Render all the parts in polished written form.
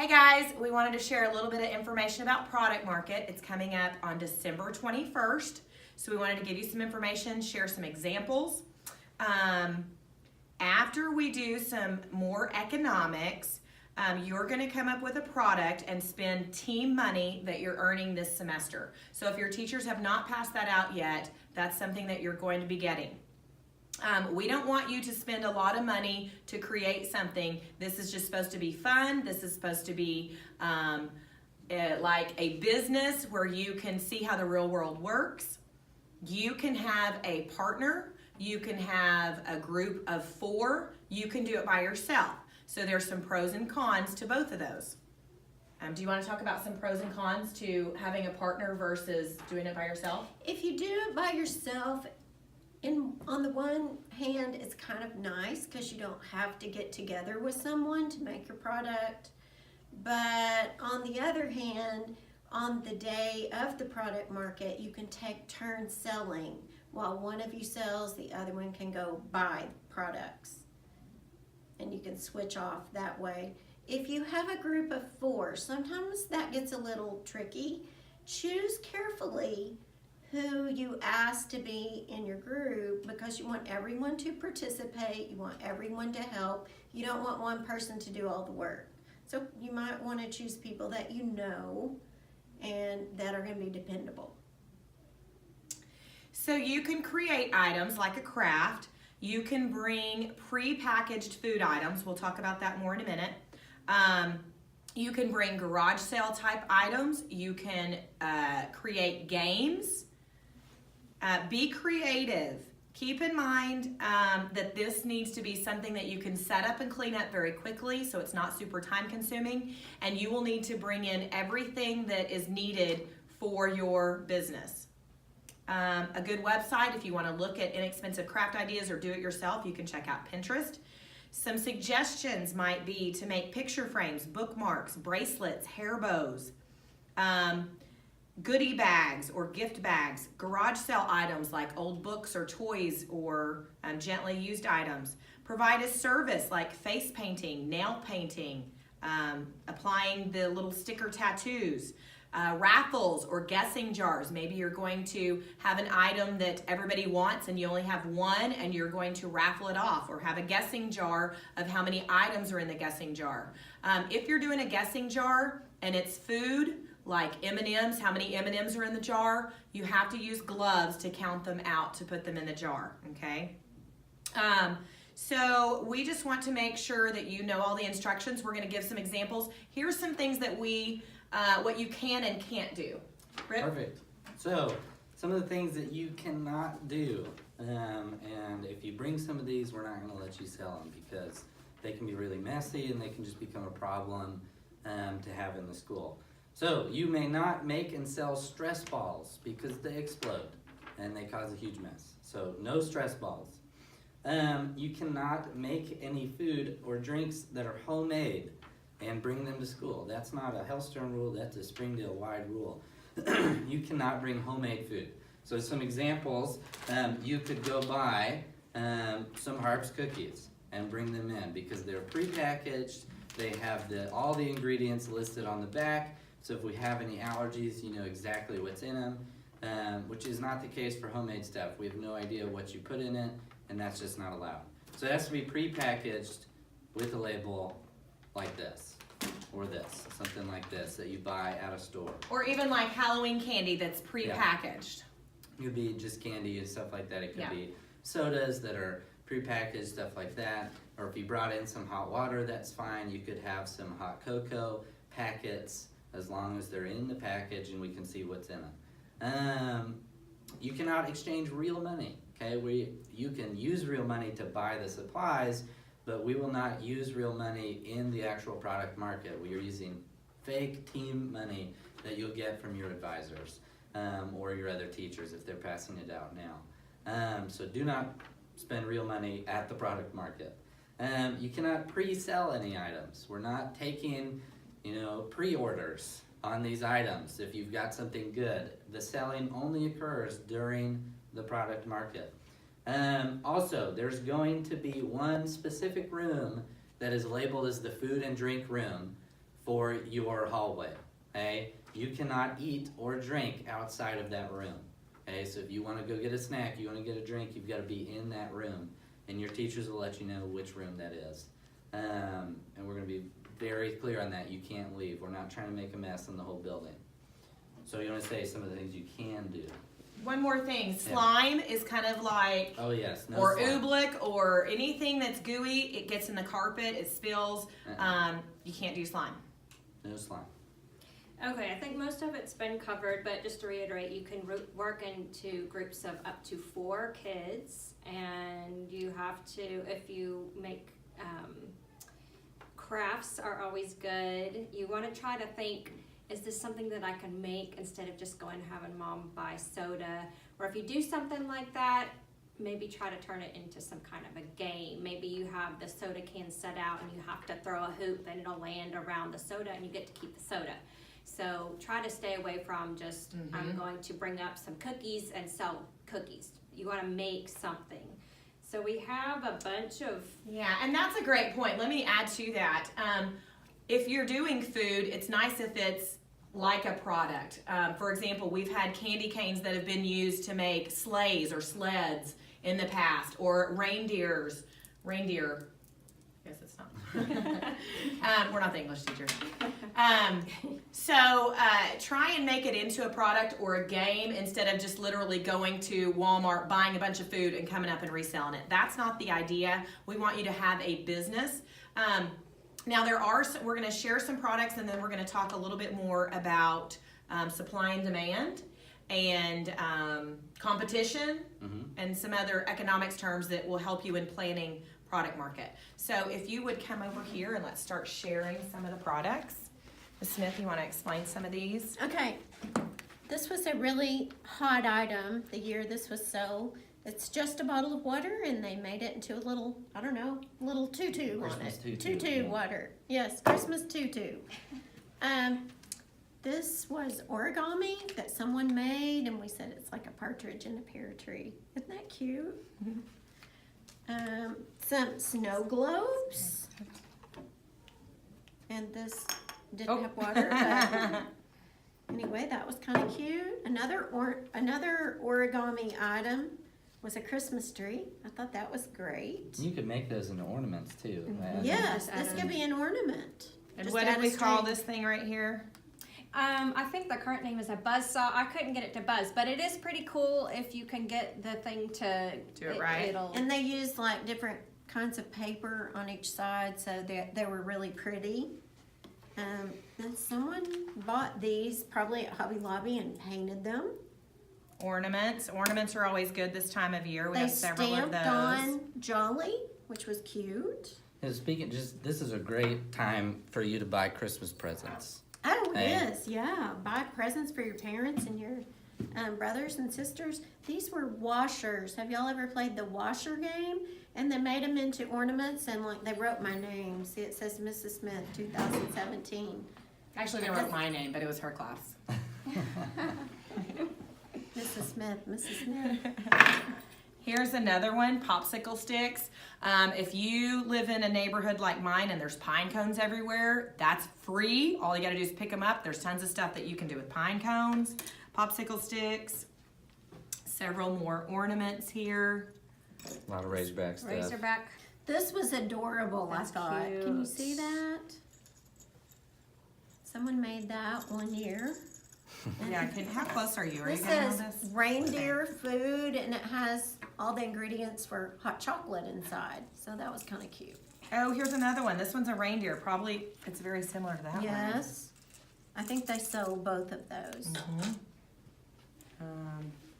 Hey guys, we wanted to share a little bit of information about Product Market. It's coming up on December 21st. So we wanted to give you some information, share some examples. After we do some more economics, you're going to come up with a product and spend team money that you're earning this semester. So if your teachers have not passed that out yet, that's something that you're going to be getting. We don't want you to spend a lot of money to create something. This is just supposed to be fun. This is supposed to be like a business where you can see how the real world works. You can have a partner. You can have a group of 4. You can do it by yourself. So there's some pros and cons to both of those. Do you want to talk about some pros and cons to having a partner versus doing it by yourself? If you do it by yourself, on the one hand, it's kind of nice because you don't have to get together with someone to make your product. But on the other hand, on the day of the product market, you can take turns selling. While one of you sells, the other one can go buy products. And you can switch off that way. If you have a group of 4, sometimes that gets a little tricky. Choose carefully who you ask to be in your group because you want everyone to participate, you want everyone to help. You don't want one person to do all the work. So you might want to choose people that you know and that are going to be dependable. So you can create items like a craft. You can bring pre-packaged food items. We'll talk about that more in a minute. You can bring garage sale type items. You can create games. Be creative. Keep in mind that this needs to be something that you can set up and clean up very quickly so it's not super time consuming, and you will need to bring in everything that is needed for your business. A good website, if you want to look at inexpensive craft ideas or do it yourself, you can check out Pinterest. Some suggestions might be to make picture frames, bookmarks, bracelets, hair bows, goodie bags or gift bags, garage sale items like old books or toys or gently used items. Provide a service like face painting, nail painting, applying the little sticker tattoos, raffles or guessing jars. Maybe you're going to have an item that everybody wants and you only have one and you're going to raffle it off, or have a guessing jar of how many items are in the guessing jar. If you're doing a guessing jar and it's food, like M&Ms, how many M&Ms are in the jar, you have to use gloves to count them out to put them in the jar, okay? So we just want to make sure that you know all the instructions. We're going to give some examples. Here's some things that what you can and can't do. Rip? Perfect. So some of the things that you cannot do, and if you bring some of these, we're not going to let you sell them because they can be really messy and they can just become a problem to have in the school. So you may not make and sell stress balls because they explode and they cause a huge mess. So no stress balls. You cannot make any food or drinks that are homemade and bring them to school. That's not a Hellstern rule, that's a Springdale wide rule. You cannot bring homemade food. So some examples, you could go buy some Harps cookies and bring them in because they're prepackaged. They have all the ingredients listed on the back. So if we have any allergies, you know exactly what's in them, which is not the case for homemade stuff. We have no idea what you put in it, and that's just not allowed. So it has to be prepackaged with a label like this, or this, something like this that you buy at a store. Or even like Halloween candy that's pre-packaged. It could be just candy and stuff like that. It could be sodas that are prepackaged, stuff like that. Or if you brought in some hot water, that's fine. You could have some hot cocoa packets, as long as they're in the package and we can see what's in them. You cannot exchange real money, okay? You can use real money to buy the supplies, but we will not use real money in the actual product market. We are using fake team money that you'll get from your advisors or your other teachers if they're passing it out now. So do not spend real money at the product market. You cannot pre-sell any items. We're not taking pre-orders on these items. If you've got something good, the selling only occurs during the product market. Also, there's going to be one specific room that is labeled as the food and drink room for your hallway. Okay, you cannot eat or drink outside of that room. Okay, so if you want to go get a snack, you want to get a drink, you've got to be in that room, and your teachers will let you know which room that is. And we're going to be very clear on that. You can't leave. We're not trying to make a mess in the whole building. So you want to say some of the things you can do. One more thing, slime is kind of like, Oh yes, no or slime. oobleck, or anything that's gooey, it gets in the carpet, it spills. Uh-uh. You can't do slime. No slime. Okay, I think most of it's been covered, but just to reiterate, you can work into groups of up to 4 kids, and you have to, if you make crafts are always good. You want to try to think, is this something that I can make instead of just going and having mom buy soda? Or if you do something like that, maybe try to turn it into some kind of a game. Maybe you have the soda can set out and you have to throw a hoop and it'll land around the soda and you get to keep the soda. So try to stay away from just, I'm going to bring up some cookies and sell cookies. You want to make something. So we have a bunch of, Yeah, and that's a great point. Let me add to that. If you're doing food, it's nice if it's like a product. For example, we've had candy canes that have been used to make sleighs or sleds in the past, or reindeer. I guess it's not. We're not the English teacher. So try and make it into a product or a game instead of just literally going to Walmart, buying a bunch of food and coming up and reselling it. That's not the idea. We want you to have a business. Now we're going to share some products, and then we're going to talk a little bit more about supply and demand and competition and some other economics terms that will help you in planning product market. So if you would come over here and let's start sharing some of the products. Ms. Smith, you want to explain some of these? Okay, this was a really hot item the year this was sold. It's just a bottle of water, and they made it into a little, I don't know, little tutu on Christmas it. tutu, yeah. Water. Yes, Christmas tutu. This was origami that someone made, and we said it's like a partridge in a pear tree. Isn't that cute? Some snow globes. And this didn't have water, but anyway, that was kind of cute. Another origami item was a Christmas tree. I thought that was great. You could make those into ornaments too. Yes, this could be an ornament. And Just what add did a we call string. this thing right here? I think the current name is a buzzsaw. I couldn't get it to buzz, but it is pretty cool if you can get the thing to Do it right. It'll, And they used like different kinds of paper on each side, so they were really pretty. And someone bought these probably at Hobby Lobby and painted them. Ornaments. Ornaments are always good this time of year. We They have several of stamped those. on Jolly, which was cute. And speaking, this is a great time for you to buy Christmas presents. Oh, Hey. yes, yeah. Buy presents for your parents and your brothers and sisters. These were washers. Have y'all ever played the washer game? And they made them into ornaments, and like they wrote my name. See, it says Mrs. Smith, 2017. Actually, they wrote my name, but it was her class. Mrs. Smith, Mrs. Smith. Here's another one, popsicle sticks. If you live in a neighborhood like mine and there's pine cones everywhere, that's free. All you gotta do is pick them up. There's tons of stuff that you can do with pine cones, popsicle sticks, several more ornaments here. A lot of Razorback stuff. Razorback. This was adorable, That's I thought. Can you cute. see that? Someone made that one year. Yeah, how close are you? Are you This getting all says this? reindeer food, and it has all the ingredients for hot chocolate inside. So that was kind of cute. Oh, here's another one. This one's a reindeer. Probably, it's very similar to that one. Yes. I think they sold both of those.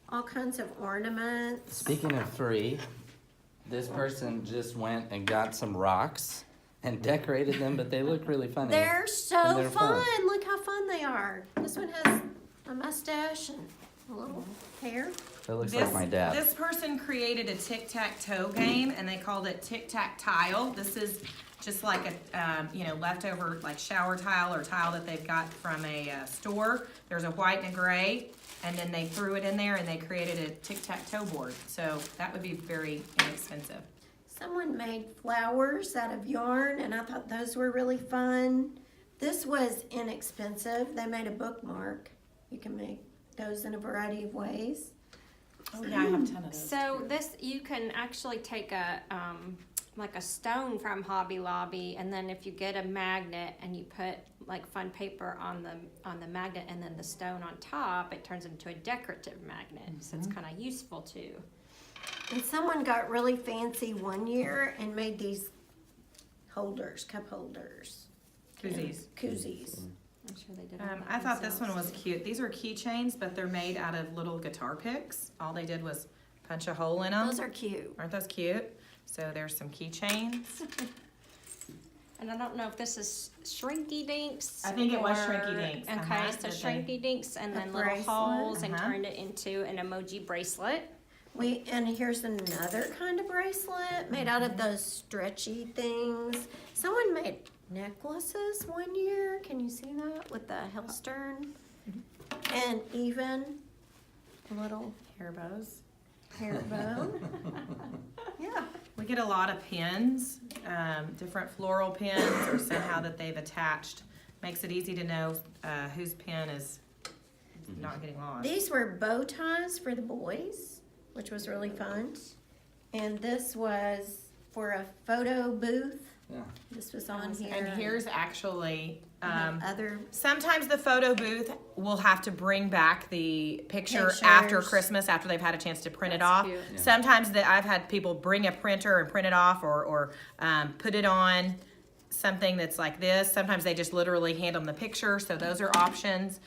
All kinds of ornaments. Speaking of free, this person just went and got some rocks and decorated them, but they look really funny. They're so And they're fun. fun. Look how fun they are. This one has a mustache and a little hair. That looks like my dad. This person created a tic-tac-toe game, and they called it tic-tac-tile. This is just like a leftover like shower tile or tile that they've got from a store. There's a white and a gray, and then they threw it in there and they created a tic-tac-toe board. So that would be very inexpensive. Someone made flowers out of yarn, and I thought those were really fun. This was inexpensive. They made a bookmark. You can make those in a variety of ways. Oh yeah, I have a ton of those. So too. this, you can actually take a, like a stone from Hobby Lobby, and then if you get a magnet and you put like fun paper on the magnet and then the stone on top, it turns into a decorative magnet. So it's kind of useful too. And someone got really fancy one year and made these holders, cup holders. Koozies. Koozies. I'm sure they did. all that I thought this one themselves. was cute. These are keychains, but they're made out of little guitar picks. All they did was punch a hole in them. Those are cute. Aren't those cute? So there's some keychains. And I don't know if this is Shrinky Dinks. I think it was or- Shrinky Dinks, Okay, uh-huh, so that they- Shrinky Dinks and A then little bracelet. holes and Uh-huh. turned it into an emoji bracelet. And here's another kind of bracelet made out of those stretchy things. Someone made necklaces one year. Can you see that with the Hellstern? And even a little Hair bows. hair bow. Yeah. We get a lot of pins, different floral pins or somehow that they've attached. Makes it easy to know whose pin is not getting lost. These were bow ties for the boys, which was really fun. And this was for a photo booth. Yeah. This was on here. And here's actually, We have other sometimes the photo booth will have to bring back the picture after Pictures. Christmas, after they've had a chance to print it That's off. cute. Yeah. Sometimes I've had people bring a printer and print it off or put it on something that's like this. Sometimes they just literally hand them the picture, so those are options.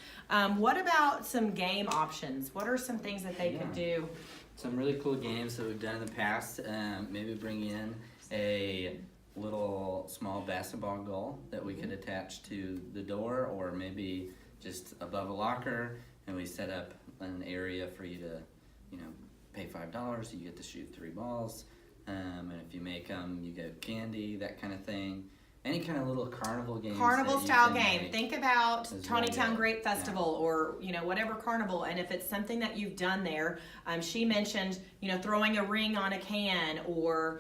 What about some game options? What are some things that they could do? Some really cool games that we've done in the past. Maybe bring in a little small basketball goal that we could attach to the door, or maybe just above a locker, and we set up an area for you to, pay $5. You get to shoot 3 balls, and if you make them, you get candy, that kind of thing. Any kind of little carnival games. Carnival that you style can game. make. Think about is Tawny really Town good. Grape Festival or, whatever carnival. And if it's something that you've done there, she mentioned, throwing a ring on a can, or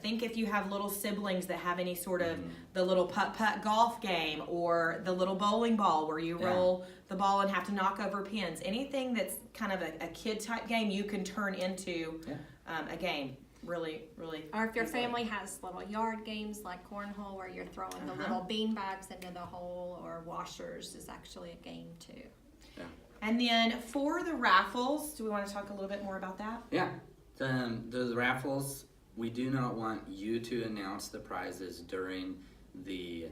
think if you have little siblings that have any sort of the little putt-putt golf game, or the little bowling ball where you Yeah. roll the ball and have to knock over pins. Anything that's kind of a kid type game you can turn into a game. Really, really. Or if your easily. family has little yard games like cornhole where you're throwing the Uh-huh. little bean bags into the hole, or washers is actually a game too. And then for the raffles, do we want to talk a little bit more about that? Yeah, the raffles, we do not want you to announce the prizes during the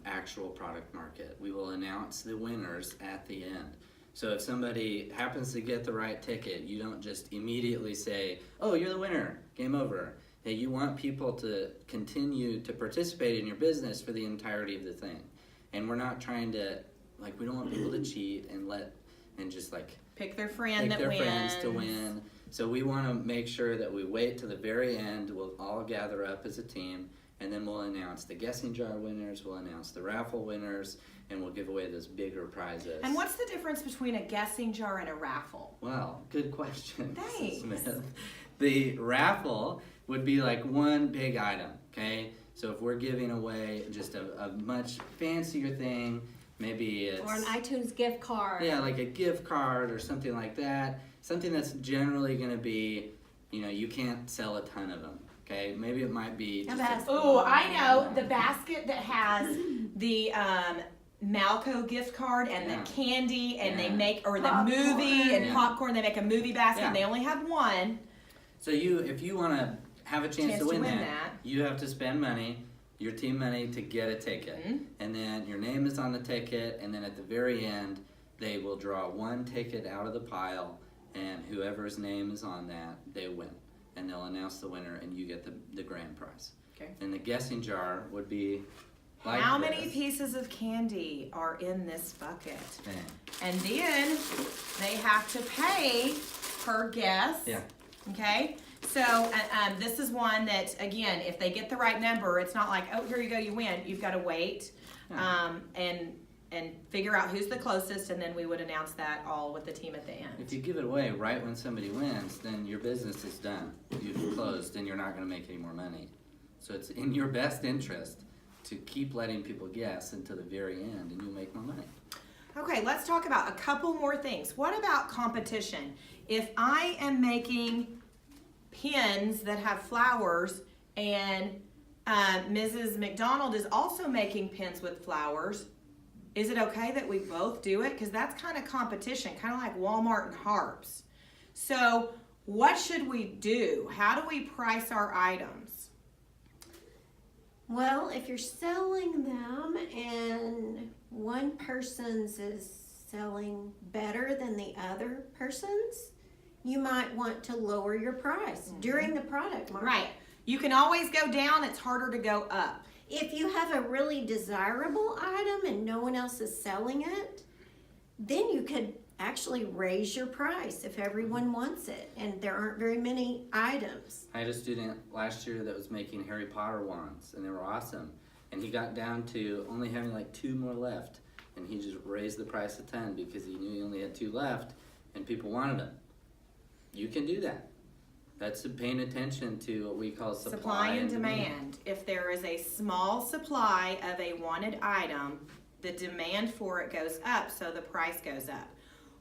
actual product market. We will announce the winners at the end. So if somebody happens to get the right ticket, you don't just immediately say, oh, you're the winner, game over. Hey, you want people to continue to participate in your business for the entirety of the thing. And we're not trying to, we don't want people to cheat and just Pick their friend pick that their wins. friends to win. So we want to make sure that we wait to the very end. We'll all gather up as a team, and then we'll announce the guessing jar winners, we'll announce the raffle winners, and we'll give away those bigger prizes. And what's the difference between a guessing jar and a raffle? Well, good question, Mrs. Thanks. Smith. The raffle would be like one big item, okay? So if we're giving away just a much fancier thing, maybe it's... Or an iTunes gift card. Yeah, like a gift card or something like that. Something that's generally going to be, you can't sell a ton of them. Okay, maybe it might be. A Just basket. Oh, I know the basket that has the Malco gift card and Yeah. the candy, and they Yeah. make the Popcorn. movie and Yeah. popcorn. They make a movie basket. Yeah. And they only have one. So if you want to have a chance to win that, that. you have to spend money, your team money, to get a ticket, Mhm. and then your name is on the ticket, and then at the very end, they will draw one ticket out of the pile, and whoever's name is on that, they win, and they'll announce the winner, and you get the grand prize. Okay. And the guessing jar would be like How many this. pieces of candy are in this bucket? Bang. And then they have to pay per guess. Yeah. Okay. So this is one that, again, if they get the right number, it's not like, oh, here you go, you win. You've got to wait and figure out who's the closest, and then we would announce that all with the team at the end. If you give it away right when somebody wins, then your business is done. You've closed, and you're not going to make any more money. So it's in your best interest to keep letting people guess until the very end, and you'll make more money. Okay, let's talk about a couple more things. What about competition? If I am making pins that have flowers and Mrs. McDonald is also making pins with flowers, is it okay that we both do it? Because that's kind of competition, kind of like Walmart and Harps. So what should we do? How do we price our items? Well, if you're selling them and one person's is selling better than the other person's, you might want to lower your price during the product market. Right. You can always go down, it's harder to go up. If you have a really desirable item and no one else is selling it, then you could actually raise your price if everyone wants it and there aren't very many items. I had a student last year that was making Harry Potter wands, and they were awesome. And he got down to only having like 2 more left, and he just raised the price to 10 because he knew he only had 2 left, and people wanted them. You can do that. That's paying attention to what we call supply and demand. If there is a small supply of a wanted item, the demand for it goes up, so the price goes up.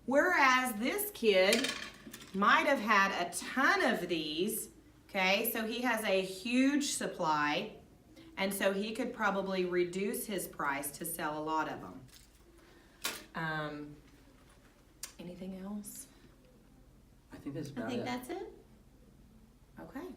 Whereas this kid might have had a ton of these, okay, so he has a huge supply, and so he could probably reduce his price to sell a lot of them. Anything else? I think that's I about think it. that's it. Okay.